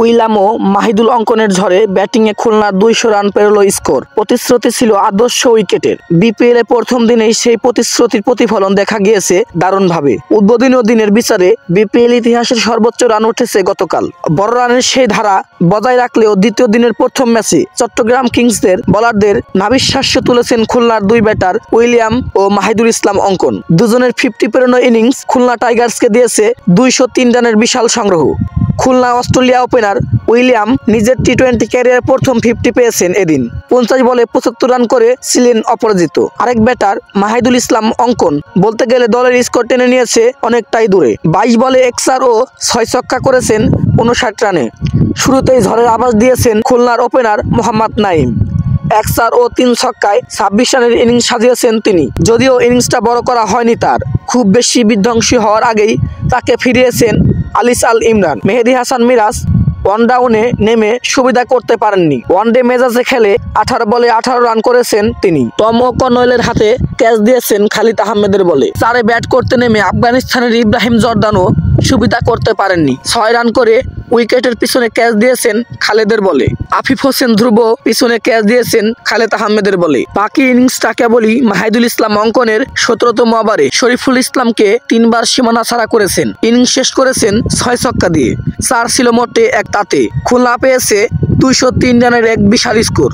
William ও মাহিদুল অঙ্কনের ঝড়ে ব্যাটিংয়ে খুলনার 200 রান পেরোল স্কোর। প্রতিশ্রুতি ছিল আদর্শ উইকেটের। বিপিএল এর প্রথম দিনেই সেই প্রতিশ্রুতির প্রতিফলন দেখা গিয়েছে দারুণভাবে। উদ্বোধনী দিনের বিচারে বিপিএল ইতিহাসের সর্বোচ্চ রান উঠেছে গতকাল। বড় রানের সেই ধারা বজায় রাখলেও দ্বিতীয় দিনের প্রথম ম্যাচে চট্টগ্রাম কিংসদের বোলারদের নাভিশ্বাস্য তুলেছেন খুলনার দুই ব্যাটার উইলিয়াম ও মাহিদুল ইসলাম অঙ্কন। দুজনের 50 পেরোনো ইনিংস খুলনা টাইগার্সকে দিয়েছে 203 রানের বিশাল সংগ্রহ। খুলনা অস্ট্রেলিয়া ওপেনার উইলিয়াম নিজের টি-20 ক্যারিয়ার প্রথম 50 পেয়েছেন এদিন। 50 বলে 75 রান করে ছিলেন অপরাজিত। আরেক ব্যাটার মাহিদুল ইসলাম অঙ্কন বলতে গেলে দলের স্কোর টেনে নিয়েছে অনেকটাই দূরে। 22 বলে 1 চার ও 6 ছক্কা করেছেন 59 রানে। শুরুতেই ঝড়ের আভাস দিয়েছেন খুলনার ওপেনার মোহাম্মদ নাঈম। 1 চার ও 3 ছক্কায় 26 রানের ইনিংস সাজিয়েছেন তিনি। যদিও ইনিংসটা বড় করা হয়নি তার। খুব বেশি বিধ্বংসী হওয়ার আগেই তাকে ফিরিয়েছেন আলিস আল ইমরান। মেহেদী হাসান মিরাজ ওয়ান ডাউনে নেমে সুবিধা করতে পারেননি। ওয়ানডে মেজাজে খেলে 18 বলে 18 রান করেছেন তিনি। টম ও'কনওয়েলের হাতে ক্যাচ দিয়েছেন খালিদ আহমেদের বলে। 4-এ ব্যাট করতে নেমে আফগানিস্তানের ইব্রাহিম জর্দানও সুবিধা করতে পারেননি। 6 রান করে উইকেটের পিছনে ক্যাচ দিয়েছেন খালেদের বলে। আফিফ হোসেন ধ্রুব পিছনে ক্যাচ দিয়েছেন খালেদ আহমেদের বলে। বাকি ইনিংসটা কেবলই মাহিদুল ইসলাম অঙ্কনের 17তম ওভারে শরীফুল ইসলামকে 3 বার সীমানা ছাড়া করেছেন। ইনিংস শেষ করেছেন 6 ছক্কা দিয়ে। 4 ছিল মোটে 1 তাতে। খুলনা পেয়েছে 203 রানের এক বিশাল স্কোর।